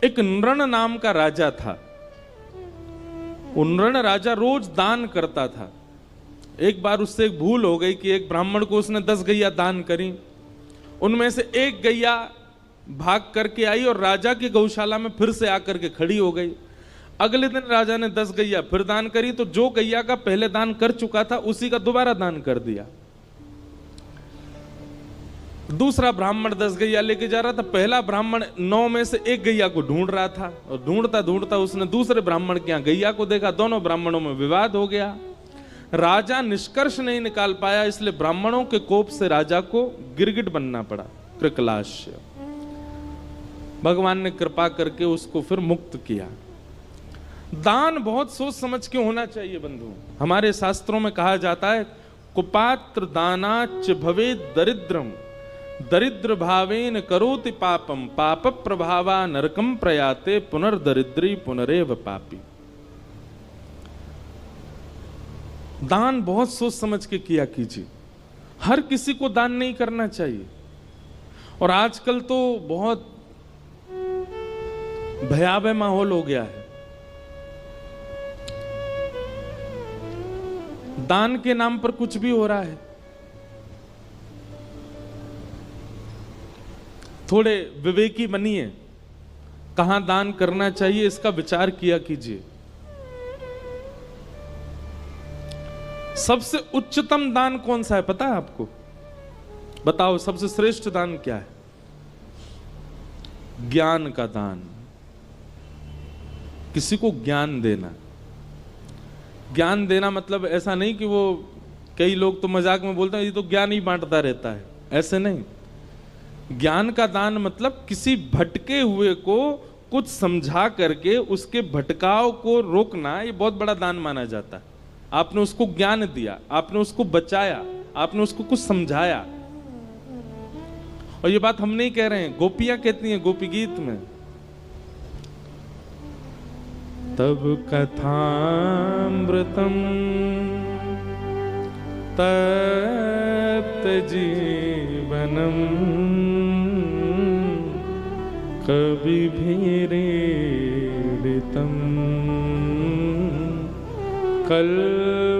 एक नृण नाम का राजा था। वो नृण राजा रोज दान करता था। एक बार उससे एक भूल हो गई कि एक ब्राह्मण को उसने 10 गैया दान करी, उनमें से एक गैया भाग करके आई और राजा की गौशाला में फिर से आकर के खड़ी हो गई। अगले दिन राजा ने 10 गैया फिर दान करी, तो जो गैया का पहले दान कर चुका था उसी का दोबारा दान कर दिया। दूसरा ब्राह्मण 10 गैया लेके जा रहा था, पहला ब्राह्मण 9 में से एक गैया को ढूंढ रहा था और ढूंढता ढूंढता उसने दूसरे ब्राह्मण के यहां गैया को देखा। दोनों ब्राह्मणों में विवाद हो गया। राजा निष्कर्ष नहीं निकाल पाया, इसलिए ब्राह्मणों के कोप से राजा को गिरगिट बनना पड़ा, कृकलाश्य। भगवान ने कृपा करके उसको फिर मुक्त किया। दान बहुत सोच समझ के होना चाहिए बंधु। हमारे शास्त्रों में कहा जाता है, कुपात्र दानाच भवे दरिद्रम, दरिद्र भावेन करोति पापम, पाप प्रभावा नरकम प्रयाते, पुनर्दरिद्री पुनरेव पापी। दान बहुत सोच समझ के किया कीजिए। हर किसी को दान नहीं करना चाहिए। और आजकल तो बहुत भयावह माहौल हो गया है। दान के नाम पर कुछ भी हो रहा है। थोड़े विवेकी बनिए, कहां दान करना चाहिए इसका विचार किया कीजिए। सबसे उच्चतम दान कौन सा है पता है आपको? बताओ, सबसे श्रेष्ठ दान क्या है? ज्ञान का दान। किसी को ज्ञान देना। ज्ञान देना मतलब ऐसा नहीं कि वो, कई लोग तो मजाक में बोलते हैं ये तो ज्ञान ही बांटता रहता है, ऐसे नहीं। ज्ञान का दान मतलब किसी भटके हुए को कुछ समझा करके उसके भटकाव को रोकना, ये बहुत बड़ा दान माना जाता है। आपने उसको ज्ञान दिया, आपने उसको बचाया, आपने उसको कुछ समझाया। और ये बात हम नहीं कह रहे हैं, गोपियां कहती हैं गोपी गीत में, तब कथामृतम तप्त जीवनम, कविभिरीडितम कल्मषापहम्,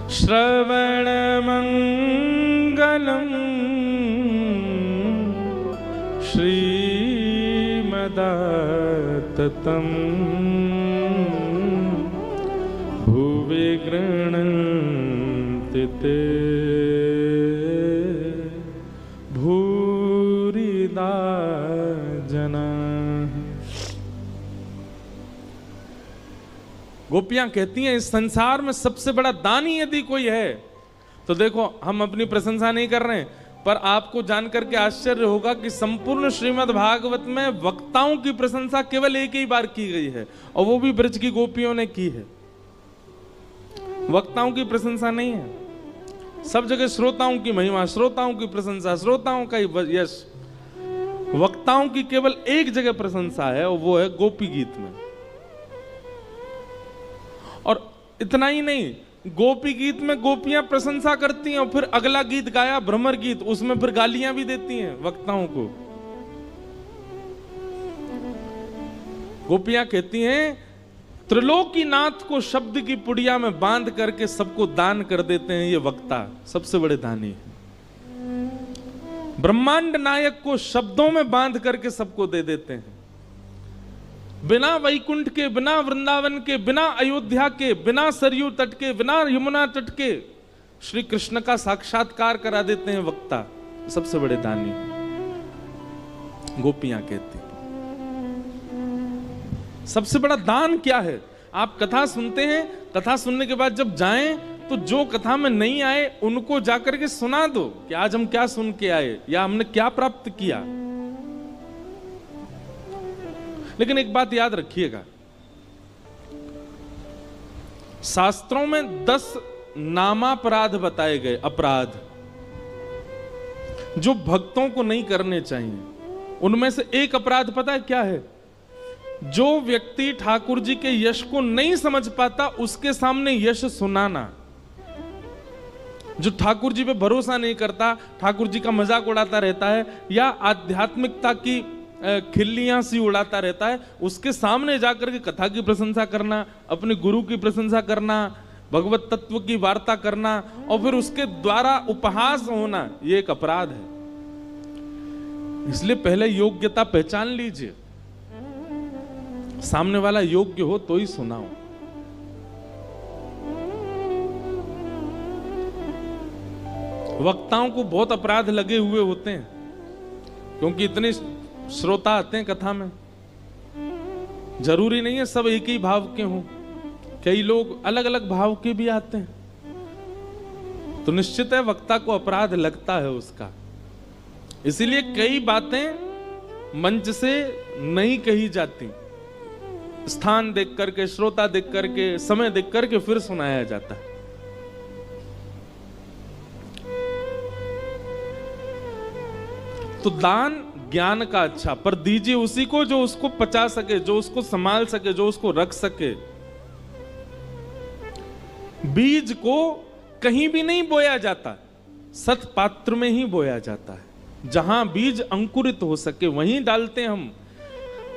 श्रवणमंगलम् श्रीमदाततम्, भुवि गृह्णन्ति ते भूरिदा जनाः। गोपियां कहती हैं इस संसार में सबसे बड़ा दानी यदि कोई है तो देखो, हम अपनी प्रशंसा नहीं कर रहे हैं, पर आपको जानकर के आश्चर्य होगा कि संपूर्ण श्रीमद् भागवत में वक्ताओं की प्रशंसा केवल एक ही बार की गई है, और वो भी ब्रज की गोपियों ने की है। वक्ताओं की प्रशंसा नहीं है। सब जगह श्रोताओं की महिमा, श्रोताओं की प्रशंसा, श्रोताओं का यश। वक्ताओं की केवल एक जगह प्रशंसा है, और वो है गोपी गीत में। और इतना ही नहीं, गोपी गीत में गोपियां प्रशंसा करती हैं और फिर अगला गीत गाया भ्रमर गीत, उसमें फिर गालियां भी देती हैं वक्ताओं को। गोपियां कहती हैं त्रिलोकीनाथ को शब्द की पुड़िया में बांध करके सबको दान कर देते हैं ये वक्ता, सबसे बड़े दानी हैं। ब्रह्मांड नायक को शब्दों में बांध करके सबको दे देते हैं। बिना वैकुंठ के, बिना वृंदावन के, बिना अयोध्या के, बिना सरयू तट के, बिना यमुना तट के श्री कृष्ण का साक्षात्कार करा देते हैं वक्ता, सबसे बड़े दानी। गोपियां कहती सबसे बड़ा दान क्या है? आप कथा सुनते हैं, कथा सुनने के बाद जब जाएं तो जो कथा में नहीं आए उनको जाकर के सुना दो कि आज हम क्या सुन के आए या हमने क्या प्राप्त किया। लेकिन एक बात याद रखिएगा, शास्त्रों में 10 नामापराध बताए गए, अपराध जो भक्तों को नहीं करने चाहिए। उनमें से एक अपराध पता है क्या है? जो व्यक्ति ठाकुर जी के यश को नहीं समझ पाता उसके सामने यश सुनाना। जो ठाकुर जी पे भरोसा नहीं करता, ठाकुर जी का मजाक उड़ाता रहता है या आध्यात्मिकता की खिल्लियां सी उड़ाता रहता है, उसके सामने जाकर के कथा की प्रशंसा करना, अपने गुरु की प्रशंसा करना, भगवत तत्व की वार्ता करना और फिर उसके द्वारा उपहास होना, ये एक अपराध है। इसलिए पहले योग्यता पहचान लीजिए, सामने वाला योग्य हो तो ही सुनाओ। वक्ताओं को बहुत अपराध लगे हुए होते हैं, क्योंकि इतने श्रोता आते हैं कथा में। जरूरी नहीं है सब एक ही भाव के हों, कई लोग अलग अलग भाव के भी आते हैं, तो निश्चित है वक्ता को अपराध लगता है उसका। इसीलिए कई बातें मंच से नहीं कही जाती, स्थान देख करके, श्रोता देख करके, समय देख करके फिर सुनाया जाता है। तो दान ज्ञान का अच्छा, पर दीजिए उसी को जो उसको पचा सके, जो उसको संभाल सके, जो उसको रख सके। बीज को कहीं भी नहीं बोया जाता, सत्पात्र में ही बोया जाता है। जहां बीज अंकुरित हो सके वहीं डालते हैं हम।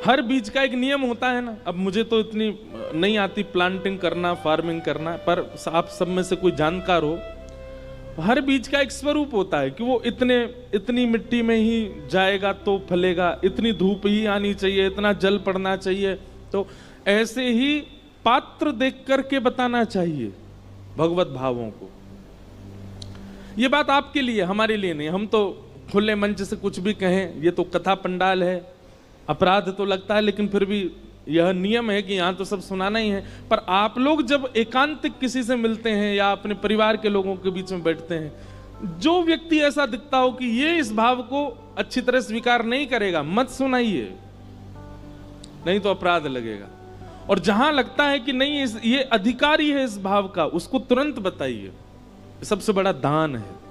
हर बीज का एक नियम होता है ना। अब मुझे तो इतनी नहीं आती प्लांटिंग करना, फार्मिंग करना, पर आप सब में से कोई जानकार हो, हर बीज का एक स्वरूप होता है कि वो इतनी मिट्टी में ही जाएगा तो फलेगा, इतनी धूप ही आनी चाहिए, इतना जल पड़ना चाहिए। तो ऐसे ही पात्र देख करके बताना चाहिए भगवत भावों को। ये बात आपके लिए, हमारे लिए नहीं। हम तो खुले मंच से कुछ भी कहें, ये तो कथा पंडाल है, अपराध तो लगता है, लेकिन फिर भी यह नियम है कि यहां तो सब सुनाना ही है। पर आप लोग जब एकांतिक किसी से मिलते हैं या अपने परिवार के लोगों के बीच में बैठते हैं, जो व्यक्ति ऐसा दिखता हो कि ये इस भाव को अच्छी तरह स्वीकार नहीं करेगा, मत सुनाइए, नहीं तो अपराध लगेगा। और जहां लगता है कि नहीं ये अधिकारी है इस भाव का, उसको तुरंत बताइए। सबसे बड़ा दान है।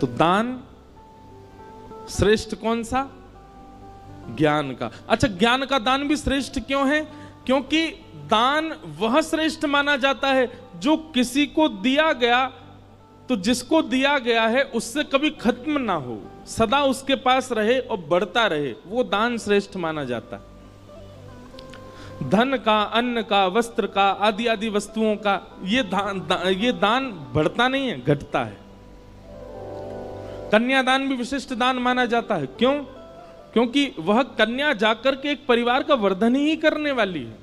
तो दान श्रेष्ठ कौन सा? ज्ञान का। अच्छा, ज्ञान का दान भी श्रेष्ठ क्यों है? क्योंकि दान वह श्रेष्ठ माना जाता है जो किसी को दिया गया, तो जिसको दिया गया है उससे कभी खत्म ना हो, सदा उसके पास रहे और बढ़ता रहे, वो दान श्रेष्ठ माना जाता है। धन का, अन्न का, वस्त्र का, आदि आदि वस्तुओं का ये दान बढ़ता नहीं है, घटता है। कन्यादान भी विशिष्ट दान माना जाता है। क्यों? क्योंकि वह कन्या जाकर के एक परिवार का वर्धन ही करने वाली है।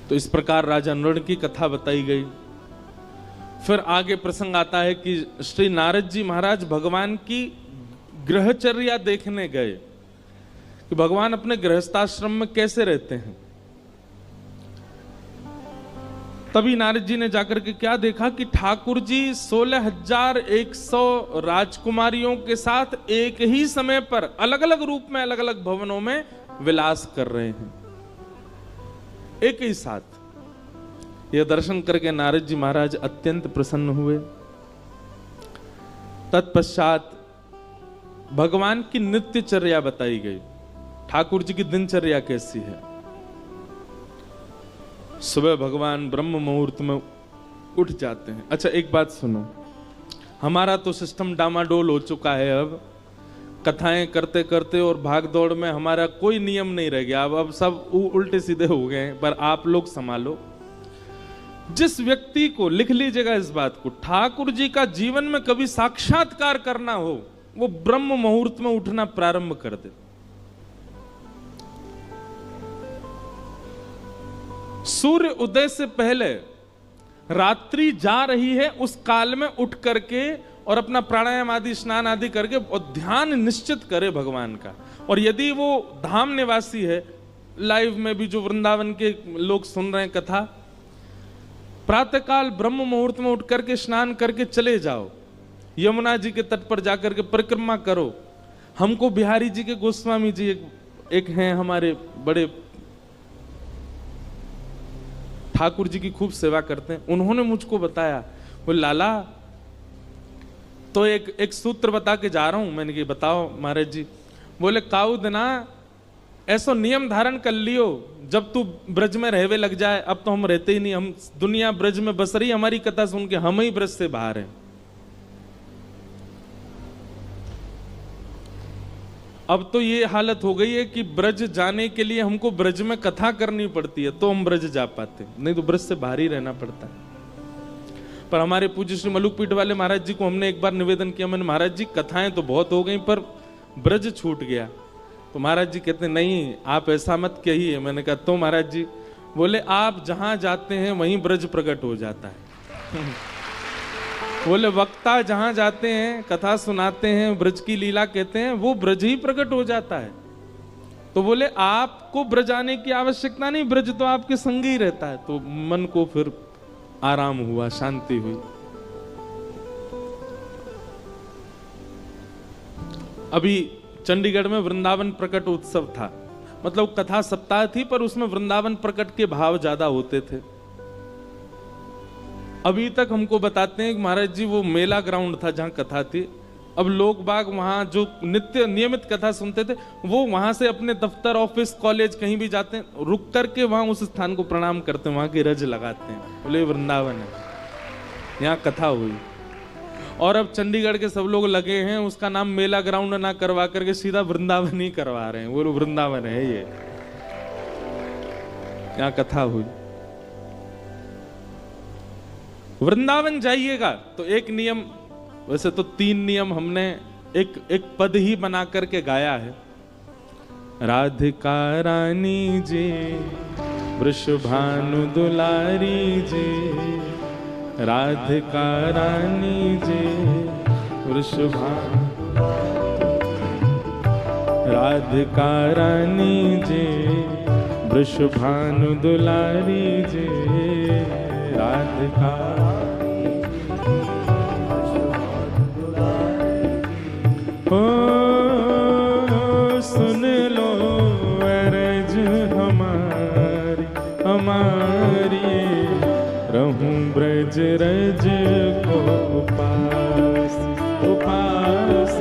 तो इस प्रकार राजा नृण की कथा बताई गई। फिर आगे प्रसंग आता है कि श्री नारद जी महाराज भगवान की गृहचर्या देखने गए कि भगवान अपने गृहस्थाश्रम में कैसे रहते हैं। तभी नारद जी ने जाकर के क्या देखा कि ठाकुर जी 16,100 राजकुमारियों के साथ एक ही समय पर अलग अलग रूप में, अलग अलग भवनों में विलास कर रहे हैं, एक ही साथ। यह दर्शन करके नारद जी महाराज अत्यंत प्रसन्न हुए। तत्पश्चात भगवान की नित्यचर्या बताई गई। ठाकुर जी की दिनचर्या कैसी है? सुबह भगवान ब्रह्म मुहूर्त में उठ जाते हैं। अच्छा, एक बात सुनो, हमारा तो सिस्टम डामाडोल हो चुका है। अब कथाएं करते करते और भाग दौड़ में हमारा कोई नियम नहीं रह गया। अब सब उल्टे सीधे हो गए हैं। पर आप लोग संभालो। जिस व्यक्ति को, लिख लीजिएगा इस बात को, ठाकुर जी का जीवन में कभी साक्षात्कार करना हो, वो ब्रह्म मुहूर्त में उठना प्रारंभ कर दे। सूर्य उदय से पहले रात्रि जा रही है, उस काल में उठ करके और अपना प्राणायाम आदि, स्नान आदि करके और ध्यान निश्चित करे भगवान का। और यदि वो धाम निवासी है, लाइव में भी जो वृंदावन के लोग सुन रहे हैं कथा, प्रातःकाल ब्रह्म मुहूर्त में उठ करके स्नान करके चले जाओ, यमुना जी के तट पर जाकर के परिक्रमा करो। हमको बिहारी जी के गोस्वामी जी एक हैं हमारे बड़े, ठाकुर जी की खूब सेवा करते हैं, उन्होंने मुझको बताया, वो लाला तो एक सूत्र बता के जा रहा हूं। मैंने कि बताओ महाराज जी। बोले काउद ना ऐसो नियम धारण कर लियो, जब तू ब्रज में रहवे लग जाए। अब तो हम रहते ही नहीं, हम दुनिया ब्रज में बस रही, हमारी कथा सुन के हम ही ब्रज से बाहर हैं। अब तो ये हालत हो गई है कि ब्रज जाने के लिए हमको ब्रज में कथा करनी पड़ती है तो हम ब्रज जा पाते, नहीं तो ब्रज से बाहर ही रहना पड़ता है। पर हमारे पूज्य श्री मलुकपीठ वाले महाराज जी को हमने एक बार निवेदन किया, मैंने महाराज जी कथाएं तो बहुत हो गई पर ब्रज छूट गया। तो महाराज जी कहते नहीं आप ऐसा मत कहिए। मैंने कहा तो महाराज जी? बोले आप जहां जाते हैं वहीं ब्रज प्रकट हो जाता है। बोले वक्ता जहां जाते हैं, कथा सुनाते हैं, ब्रज की लीला कहते हैं, वो ब्रज ही प्रकट हो जाता है। तो बोले आपको ब्रज आने की आवश्यकता नहीं, ब्रज तो आपके संग ही रहता है। तो मन को फिर आराम हुआ, शांति हुई। अभी चंडीगढ़ में वृंदावन प्रकट उत्सव था, मतलब कथा सप्ताह थी पर उसमें वृंदावन प्रकट के भाव ज्यादा होते थे। अभी तक हमको बताते हैं कि महाराज जी वो मेला ग्राउंड था जहां कथा थी। अब लोग बाग वहां जो नित्य नियमित कथा सुनते थे वो वहां से अपने दफ्तर, ऑफिस, कॉलेज कहीं भी जाते हैं, रुक करके वहां उस स्थान को प्रणाम करते हैं, वहां की रज लगाते हैं। बोले वृंदावन है, यहाँ कथा हुई। और अब चंडीगढ़ के सब लोग लगे हैं उसका नाम मेला ग्राउंड ना करवा करके सीधा वृंदावन ही करवा रहे हैं। बोलो वृंदावन है ये, यहाँ कथा हुई। वृंदावन जाइएगा तो एक नियम, वैसे तो 3 नियम हमने एक पद ही बना करके गाया है। राधिका रानी जी, वृषभानु दुलारी जी, राधिका रानी जी, वृषभानु, राधिका रानी जी, वृषभानु दुलारी जी, राधिका। ओ सुन लो अरज हमारी हमारी, रहूं ब्रज रज को उपास उपास,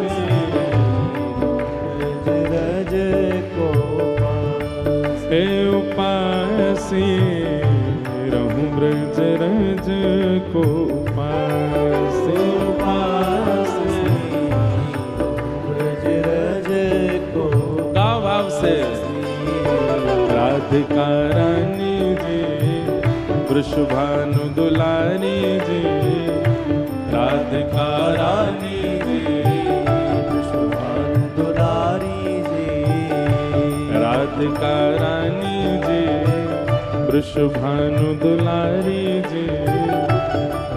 ब्रज रज को उपास, रहूं ब्रज रज को उपास उपास, ब्रज रज को। गाँव भाव से। राधिका रानी जी, वृषभानु दुलारी जी, राधिका रानी जी, वृषभानु दुलारी जी, राधिका रानी जी, वृषभानु दुलारी जी,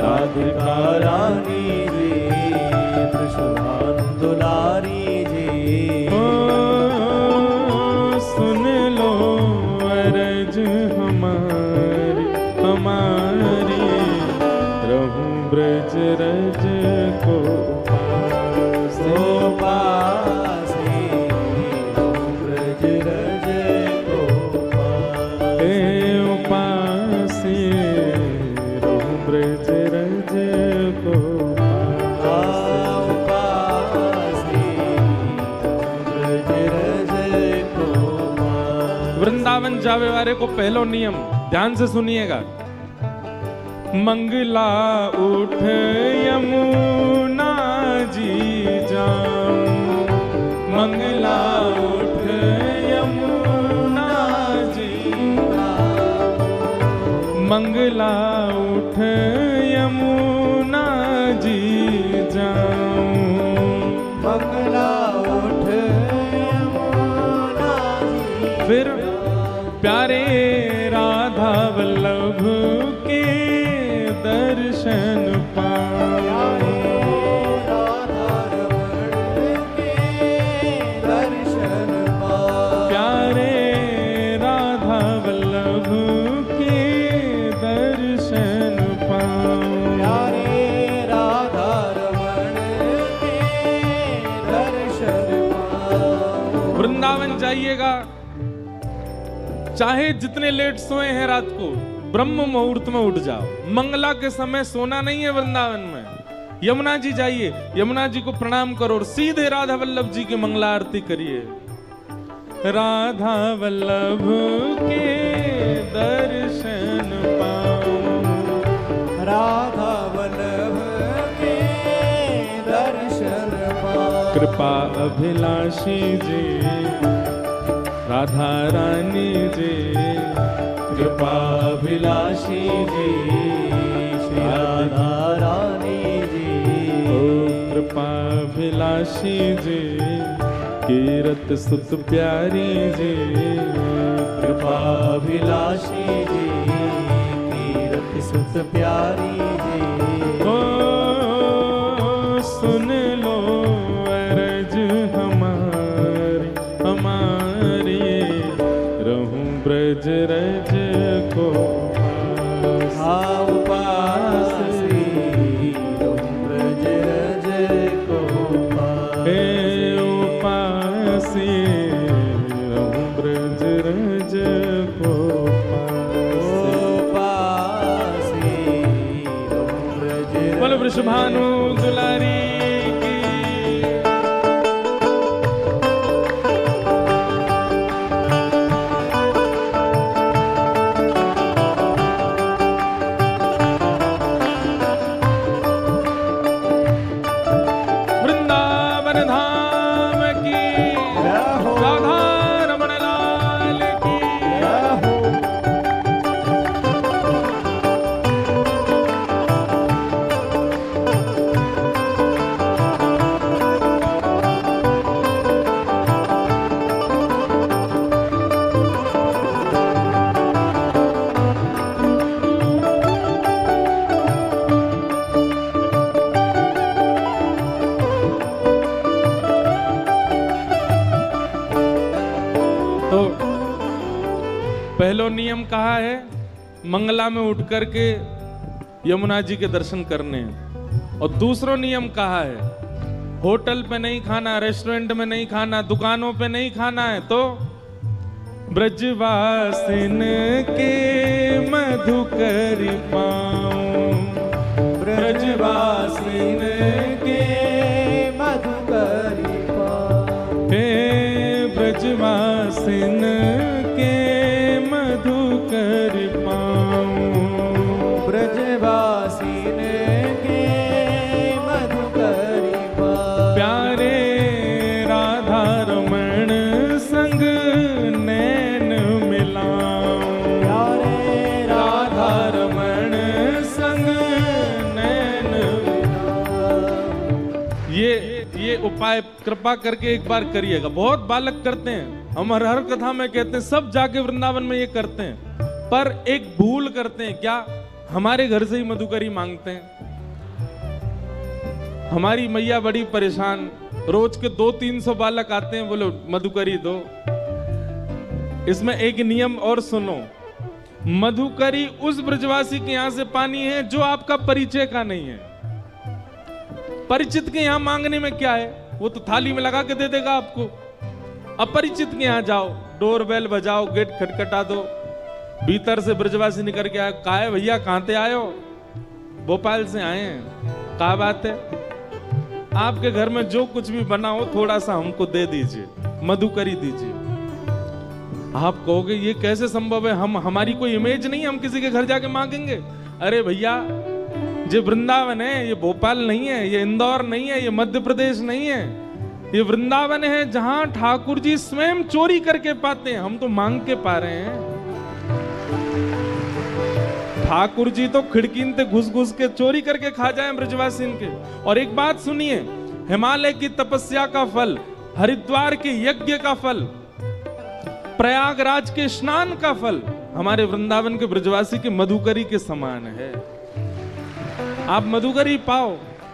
राधिका रानी जी, वृषभानु दुलारी जी। ओ सुन लो अरज हमारी हमारी, रहूं ब्रज रज को उपास उपास, ब्रज रज को उपास, रहूं ब्रज रज को उपास, ब्रज रज को। वृंदावन जावे वाले को पहलो नियम ध्यान से सुनिएगा। मंगला उठ यमुना जी जाऊं, मंगला उठ यमुना जी, मंगला उठ यमुना जी जाऊं, मंगला उठ यमुना जी। फिर प्यारे राधा वल्लभ के दर्शन पाए, राधा रमण के दर्शन पाए, प्यारे राधा वल्लभ के दर्शन पाए, प्यारे राधा रमण के दर्शन पाए। वृंदावन जाइएगा, चाहे जितने लेट सोए हैं रात को, ब्रह्म मुहूर्त में उठ जाओ। मंगला के समय सोना नहीं है वृंदावन में, यमुना जी जाइए, यमुना जी को प्रणाम करो और सीधे राधा वल्लभ जी की मंगला आरती करिए। राधा वल्लभ के दर्शन पाऊं, राधा वल्लभ के दर्शन पाऊं। कृपा अभिलाषी जी राधा रानी जी, कृपा अभिलाषी जी श्री राधा रानी जी। ओ कृपा अभिलाषी जी कीरत सुत प्यारी जी, कृपा अभिलाषी जी कीरत सुत प्यारी जी। ओ सुन लो अरज हमारी हमारी, रहूं ब्रज रज को उपासी, रहूं ब्रज रज को हे उपासी, रहूं ब्रज रज को उपासी, रहूं ब्रज रज। बोल वृषभानु दुलारी की। वृंदावन धाम की, राधा रमण लाल की। तो पहलो नियम कहा है, मंगला में उठ करके यमुना जी के दर्शन करने हैं। और दूसरो नियम कहा है, होटल पे नहीं खाना, रेस्टोरेंट में नहीं खाना, दुकानों पे नहीं खाना है। तो ब्रजवासिन के मधुकर पाऊं, ब्रजवासिन के मधुकर पाऊं। हे ब्रजवासिन के मधुकर पाऊं, ब्रजवासिन के मधुकर पाऊं। प्यारे राधा रमण संग नैन मिलाऊं, प्यारे राधा रमण संग नैन मिलाऊं। ये उपाय कृपा करके एक बार करिएगा। बहुत बालक करते हैं, हम हर कथा में कहते हैं, सब जाके वृंदावन में ये करते हैं, पर एक भूल करते हैं। क्या? हमारे घर से ही मधुकरी मांगते हैं। हमारी मैया बड़ी परेशान, रोज के 200-300 बालक आते हैं, बोलो मधुकरी दो। इसमें एक नियम और सुनो, मधुकरी उस ब्रजवासी के यहां से पानी है जो आपका परिचय का नहीं है। परिचित के यहां मांगने में क्या है, वो तो थाली में लगा के दे देगा आपको। अपरिचित के यहां जाओ, डोर बेल बजाओ, गेट खटखटा दो, भीतर से ब्रजवासी निकल के आए, कहा है भैया कहां से आए हो? भोपाल से आए हैं। क्या बात है? आपके घर में जो कुछ भी बना हो थोड़ा सा हमको दे दीजिए, मधुकरी दीजिए। आप कहोगे ये कैसे संभव है, हमारी कोई इमेज नहीं है, हम किसी के घर जाके मांगेंगे? अरे भैया, ये वृंदावन है, ये भोपाल नहीं है, ये इंदौर नहीं है, ये मध्य प्रदेश नहीं है, ये वृंदावन है जहां ठाकुर जी स्वयं चोरी करके पाते हैं। हम तो मांग के पा रहे हैं। ठाकुर जी तो खिड़की से घुस घुस के चोरी करके खा जाए ब्रजवासिन के। और एक बात सुनिए, हिमालय की तपस्या का फल, हरिद्वार के यज्ञ का फल, प्रयागराज के स्नान का फल हमारे वृंदावन के ब्रजवासी के मधुकरी के समान है। आप मधुकरी पाओ,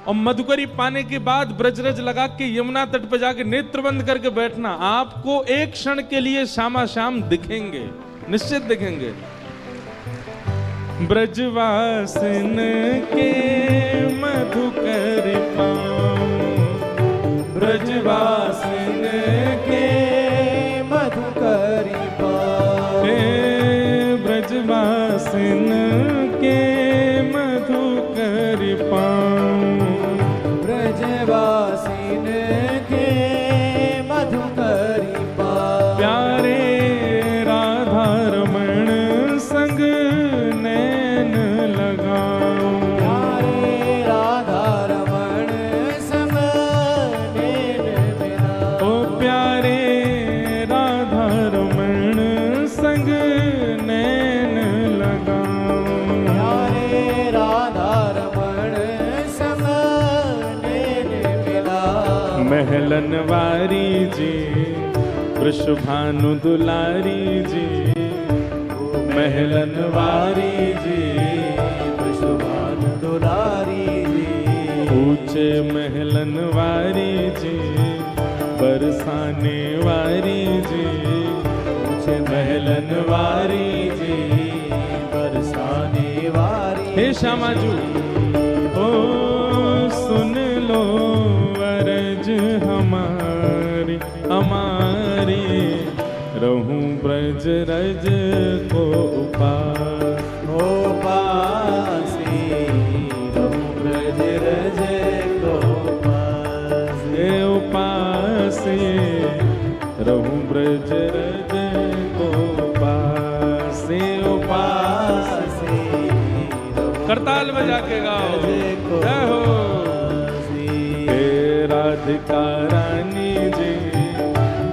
और मधुकरी पाने के बाद ब्रजरज लगा के यमुना तट पर जाके नेत्र बंद करके बैठना, आपको एक क्षण के लिए शामा शाम दिखेंगे, निश्चित दिखेंगे। ब्रजवासिन के मधुकर पाऊं, ब्रजवासिन के मधुकर पाऊं। हे ब्रजवासिन के मधुकर पाऊं। महलनवारी जी, वृषभानु दुलारी जी, महलनवारी जी, वृषभानु दुलारी जी, ऊंचे महलनवारी जी, बरसाने वारी जी, ऊंचे महलनवारी जी, बरसाने वारी। हे श्यामाजू, ओ सुन लो अरज हमारी हमारी, रहूं ब्रज रज को उपास। ओ पासी रहूं ब्रज रज को पास। हे उपास रहूं ब्रज रज को उपास। हे उपास करताल बजा के गाओ, जय हो। हे राधिका रानी जी,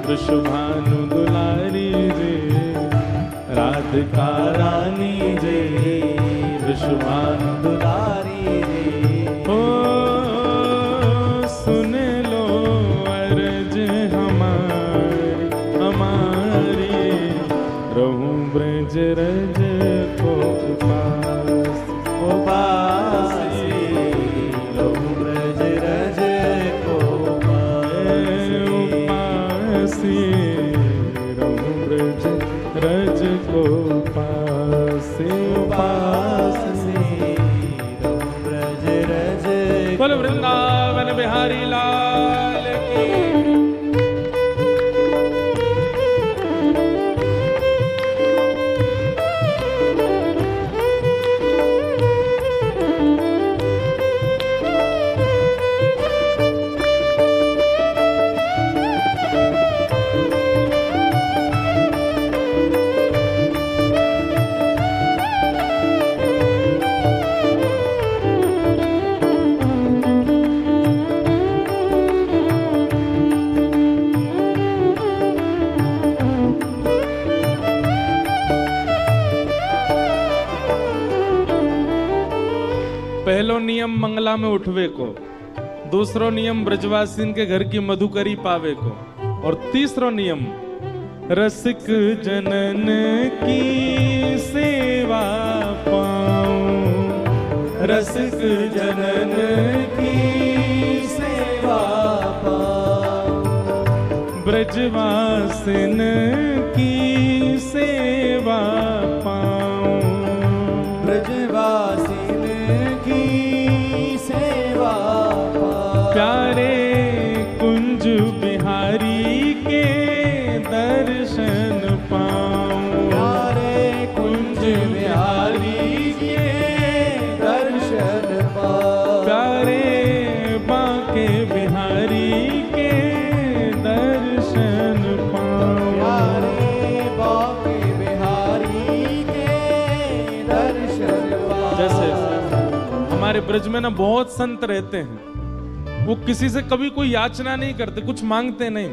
वृषभानु दुलारी जी, राधिका रानी जी, वृषभानु दुलारी जी। ओ सुन लो अरज हमारी हमारी, रहूं ब्रज रज को उपास। उपासी रहूं ब्रज रज को पास। उपासी रहूं ब्रज रज को पास। उपासी रहूं ब्रज रज को। बोलो वृंदावन बिहारी लाल की। पहलो नियम मंगला में उठवे को, दूसरो नियम ब्रजवासीन के घर की मधुकरी पावे को, और तीसरो नियम रसिक जनन की सेवा पाऊं। रसिक जनन की सेवा पाऊं। ब्रजवासिन की सेवा पाऊं। ब्रजवासिन की सेवा पाऊं। प्यारे कुंज बिहारी के दर्शन पाऊं। प्यारे कुंज बिहारी के दर्शन पाऊं। प्यारे बांके बिहारी के दर्शन पाऊं। प्यारे बांके बिहारी के दर्शन पाऊं। जैसे हमारे ब्रज में ना बहुत संत रहते हैं, वो किसी से कभी कोई याचना नहीं करते, कुछ मांगते नहीं।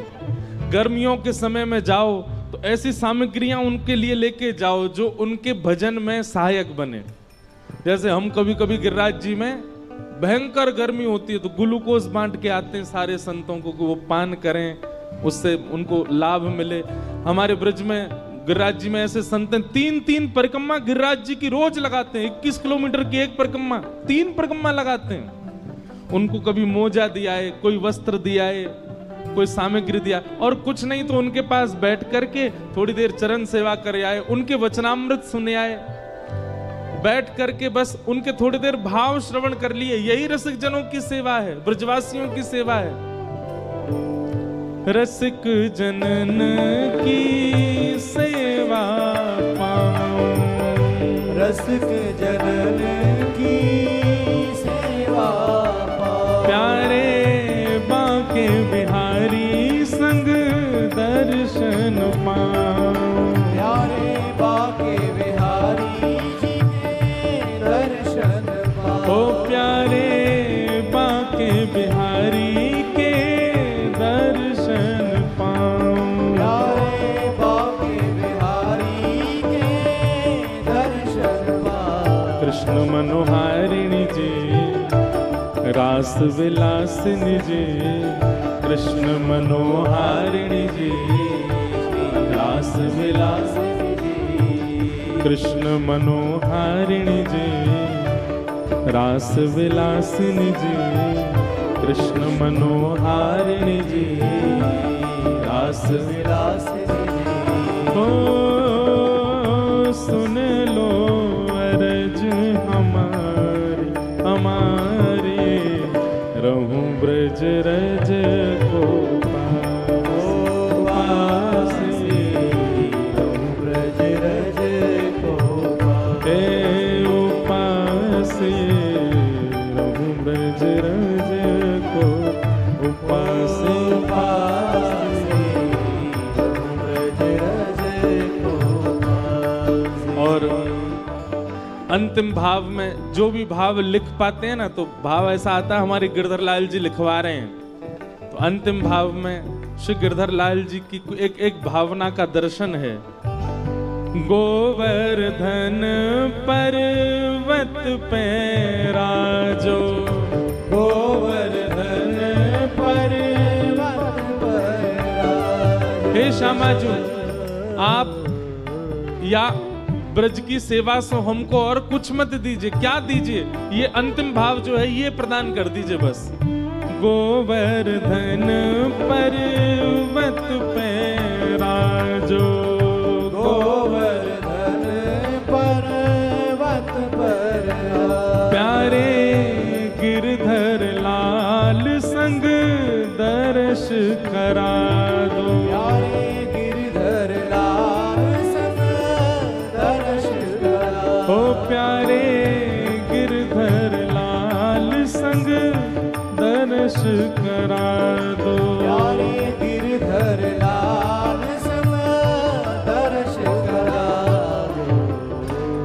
गर्मियों के समय में जाओ तो ऐसी सामग्रियां उनके लिए लेके जाओ जो उनके भजन में सहायक बने। जैसे हम कभी कभी गिरिराज जी में भयंकर गर्मी होती है तो ग्लूकोज बांट के आते हैं सारे संतों को कि वो पान करें, उससे उनको लाभ मिले। हमारे ब्रज में गिरिराज जी में ऐसे संत हैं, 3 परिक्रमा गिरिराज जी की रोज लगाते हैं। 21 किलोमीटर की एक परिक्रमा, 3 परिक्रमा लगाते हैं। उनको कभी मोजा दिया है, कोई वस्त्र दिया है, कोई सामग्री दिया, और कुछ नहीं तो उनके पास बैठ करके थोड़ी देर चरण सेवा कर आए, उनके वचनामृत सुने आए, बैठ करके बस उनके थोड़ी देर भाव श्रवण कर लिए। यही रसिक जनों की सेवा है, ब्रजवासियों की सेवा है। रसिक जनन की सेवा पाऊं। रसिक जनन की सेवा पाऊं। प्यारे बांके बिहारी संग दर्शन पाऊं। प्यारे बांके बिहारी जी के दर्शन पाऊं। ओ प्यारे बांके बिहारी के दर्शन पाऊं। प्यारे बांके बिहारी के दर्शन पाऊं। कृष्ण मनोहारिणी जी, रास विलासिनी जी, कृष्ण मनोहारिणी जी, रास विलासिनी जी। कृष्ण मनोहारिणी जी, रास विलासिनी जी। कृष्ण मनोहारिणी जी, रास विलासिनी जी। ओ सुन लो अरज हमारी हमारी, रहूं ब्रज रज को पास, रहूं ब्रज रज को हे उपास, रहूं ब्रज रज को उपास। और अंतिम भाव में जो भी भाव लिख पाते हैं ना, तो भाव ऐसा आता है, हमारे गिरधर लाल जी लिखवा रहे हैं। तो अंतिम भाव में श्री गिरधर लाल जी की एक भावना का दर्शन है। गोवर्धन पर्वत पे राजो, गोवर्धन पर्वत पर। हे श्यामा जी, आप या ब्रज की सेवा से हमको और कुछ मत दीजिए, क्या दीजिए, ये अंतिम भाव जो है ये प्रदान कर दीजिए बस। गोवर्धन पर्वत पे राजो, गोवर्धन पर्वत पर प्यारे गिरधर लाल संग दर्श करा दो। प्यारे गिरधर लाल संग दर्श करा दो। ओ प्यारे गिरधर लाल संग दर्श करा दो। प्यारे गिरधर लाल संग दर्श करा दो।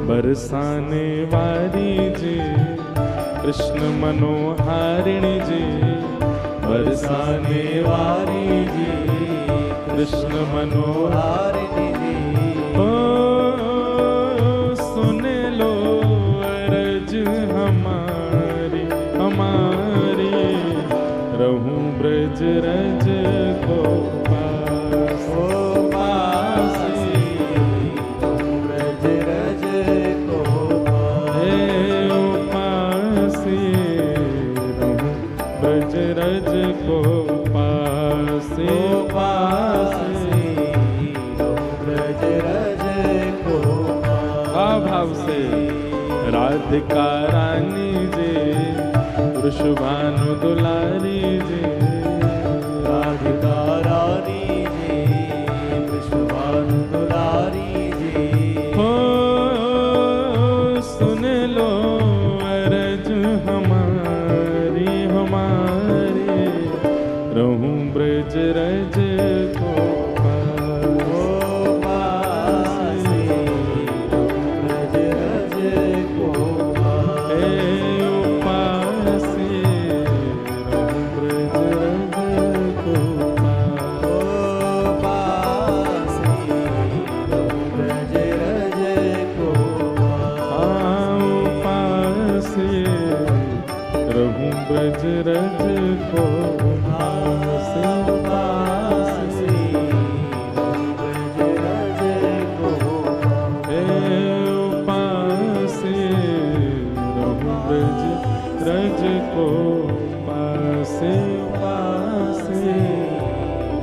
बरसाने वाली जी, कृष्ण मनोहारिणी जी। बरसाने वाली जी, कृष्ण मनोहारिणी जी। ओ सुन लो अरज हमारी हमारी, रहूं ब्रज रज को पास। ओ पास, ब्रज रज को हे उपास, रहूं ब्रज रज को पास। पास, ब्रज रज को भाव से राधिका रानी जी, वृषभानु दुलारी जी। राधिका रानी जी, वृषभानु दुलारी जी। हो सुन लो अरज हमारी हमारी, रहूं ब्रज रज को ब्रज रज को पास। ब्रज रज को हे उपास, रहूं ब्रज रज को पास। उपास,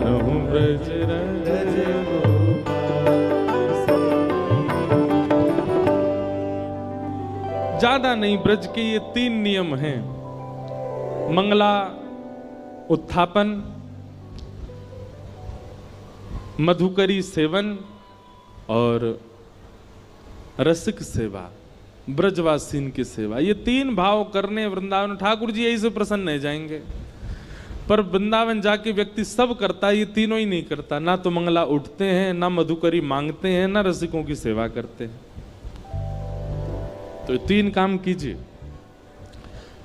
रहूं ब्रज रज को पास। ज्यादा नहीं, ब्रज के ये 3 नियम हैं। मंगला उत्थापन, मधुकरी सेवन और रसिक सेवा, ब्रजवासीन की सेवा। ये 3 भाव करने वृंदावन, ठाकुर जी यही से प्रसन्न है जाएंगे। पर वृंदावन जाके व्यक्ति सब करता है, ये तीनों ही नहीं करता। ना तो मंगला उठते हैं, ना मधुकरी मांगते हैं, ना रसिकों की सेवा करते हैं। तो 3 काम कीजिए।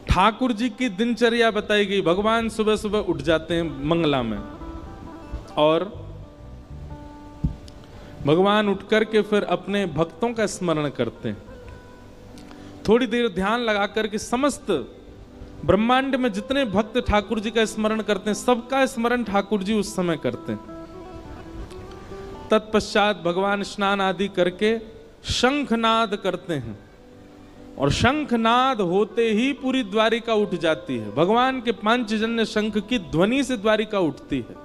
ठाकुर जी की दिनचर्या बताई गई। भगवान सुबह सुबह उठ जाते हैं मंगला में, और भगवान उठ करके फिर अपने भक्तों का स्मरण करते हैं। थोड़ी देर ध्यान लगा करके समस्त ब्रह्मांड में जितने भक्त ठाकुर जी का स्मरण करते हैं, सबका स्मरण ठाकुर जी उस समय करते हैं। तत्पश्चात भगवान स्नान आदि करके शंखनाद करते हैं, और शंखनाद होते ही पूरी द्वारिका उठ जाती है। भगवान के पांचजन्य शंख की ध्वनि से द्वारिका उठती है।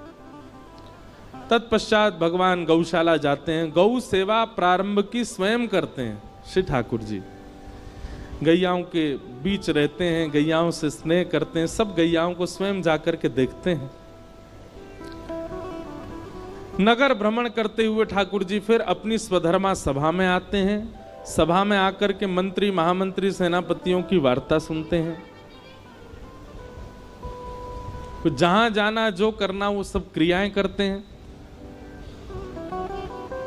तत्पश्चात भगवान गौशाला जाते हैं, गौ सेवा प्रारंभ की स्वयं करते हैं श्री ठाकुर जी। गैयाओं के बीच रहते हैं, गैयाओं से स्नेह करते हैं, सब गैयाओं को स्वयं जाकर के देखते हैं। नगर भ्रमण करते हुए ठाकुर जी फिर अपनी स्वधर्मा सभा में आते हैं। सभा में आकर के मंत्री, महामंत्री, सेनापतियों की वार्ता सुनते हैं। जहां जाना, जो करना, वो सब क्रियाएं करते हैं।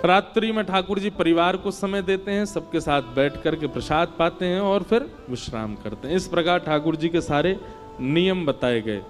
रात्रि में ठाकुर जी परिवार को समय देते हैं, सबके साथ बैठ करके प्रसाद पाते हैं और फिर विश्राम करते हैं। इस प्रकार ठाकुर जी के सारे नियम बताए गए।